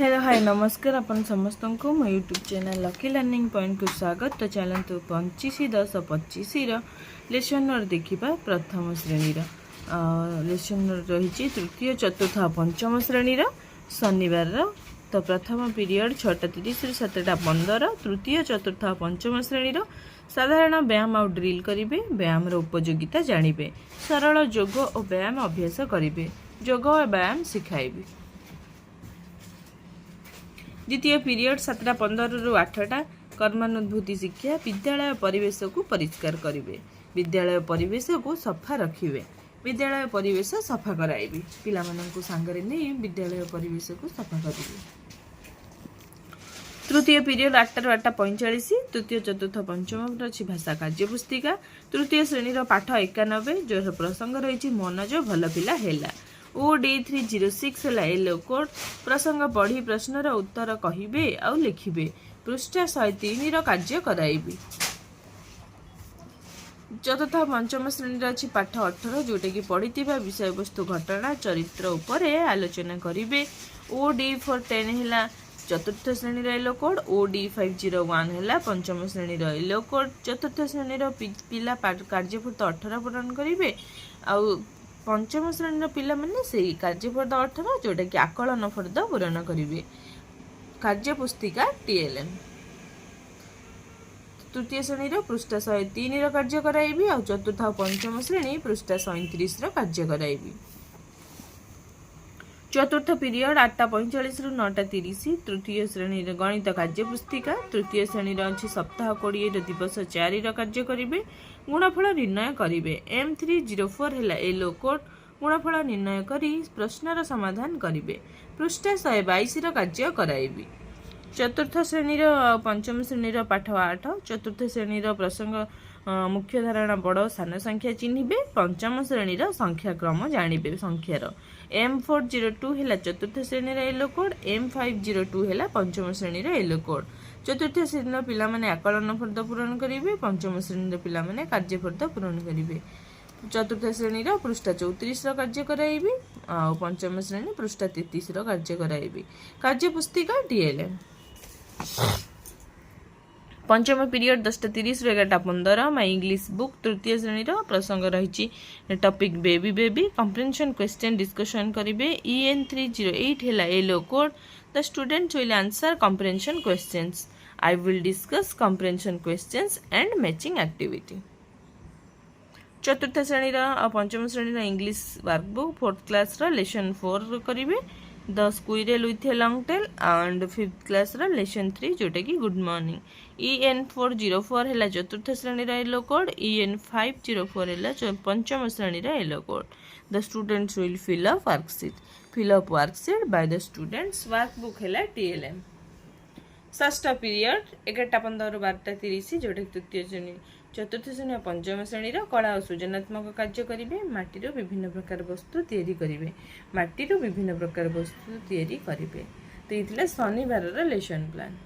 Hello hi नमस्कार अपन समस्त को मो YouTube channel lucky learning point को स्वागत। तो चलतु 25/10/25 लेसन देखा प्रथम श्रेणी लेसन रही तृतीय चतुर्थ पंचम श्रेणी शनिवार तो प्रथम पीरियड 6:30 ରୁ 7:15 तृतीय चतुर्थ पंचम श्रेणी साधारण व्यायाम और ड्रिल करेंगे। व्यायाम उपयोगिता जानिबे, सरल योग और व्यायाम अभ्यास करेंगे, योग और व्यायाम शिखाइबे। द्वितीय पीरियड 7:15 ରୁ 8टा कर्मानुभूति शिक्षा। विद्यालय परिवेश को परिष्कार करेंगे, विद्यालय परिवेश को सफा रखिए, विद्यालय परिवेश सफा कराइबे, पिला माननकु सांगरे नहीं विद्यालय परिवेश को सफा करेंगे। तृतीय पीरियड 8टा ରୁ 8:45। तृतीय चतुर्थ पंचम अच्छी भाषा कार्यपुस्तिका। तृतीय श्रेणी पाठ 91 जो प्रसंग रही मनज भल पिला हेला। OD306 है येलो कोड प्रसंग पढ़ी प्रश्नर उत्तर कहिबे आउ लिखिबे। पृष्ठ 103 कार्य कराइबे। चतुर्थ पंचम श्रेणी अच्छी पाठ 18 जोटा कि पढ़ी विषय वस्तु घटना चरित्र उपरे आलोचना करिवे। OD410 है चतुर्थ श्रेणी येलो कोड। OD501 है पंचम श्रेणी येलो कोड। चतुर्थ श्रेणी पिला कार्यफर्द 18 पूरण करेंगे आउ पंचम श्रेणी पिला माने से कार्यफर्द 18 जोटा कि आकलन फर्द पूरण करेंगे। कार्यपुस्तिका TLM। तृतीय श्रेणी पृष्ठ 103 कार्य कराइबी और चतुर्थ और पंचम श्रेणी पृष्ठ 37 कार्य कराइबी। चतुर्थ पीरियड 8:45 ରୁ 9:30। तृतीय श्रेणी गणित कार्यपुस्तिका। तृतीय श्रेणी अच्छी सप्ताह 20 दिवस 4 कार्य करेंगे। गुणफल निर्णय करेंगे। M304 है येलो कोड। गुणफल निर्णय करी प्रश्नर समाधान करेंगे। पृष्ठ 122 कार्य कराइबी। चतुर्थ श्रेणी पंचम श्रेणी पाठ 8। चतुर्थ श्रेणी प्रसंग मुख्य धारणा बड़ सान संख्या चिन्हिबे। पंचम श्रेणी संख्या क्रम जानिबे संख्यार। M402 है चतुर्थ श्रेणी येलो कोड। M502 है पंचम श्रेणी येलो कोड। चतुर्थ श्रेणी पिला माने आकलन फर्द पूरण करेंगे। पंचम श्रेणी पिला माने कार्यफर्द पूरण करेंगे। चतुर्थ श्रेणी पृष्ठ 34 कार्य कराइबी और पंचम श्रेणी पृष्ठ 33 कार्य कराइबी। कार्यपुस्तिका TLM। पंचम पीरियड 10:30 ରୁ 11:15 माय इंग्लिश बुक। तृतीय श्रेणी प्रसंग रही topic baby baby. Comprehension question discussion करेंगे। EN308 है yellow code. The students will answer comprehension questions. I will discuss comprehension questions and matching activity. चतुर्थ श्रेणी पंचम श्रेणी English workbook. Fourth class lesson 4 करेंगे the squirrel with a long tail and fifth class lesson 3 जोटा कि good morning. EN404 है चतुर्थ श्रेणी येलो कोड। EN504 है पंचम श्रेणी yellow code. The students will fill up worksheet by the students. Workbook है TLM। षष्ठ पीरियड 11:15 ରୁ 12:30 जोटा तृतीय श्रेणी चतुर्थ श्रेणी और पंचम श्रेणी कला और सृजनात्मक कार्य करेंगे। माटी विभिन्न प्रकार वस्तु तैयारी करेंगे। माटी विभिन्न प्रकार वस्तु तैयारी करेंगे। तो ये शनिवार लेसन प्लान।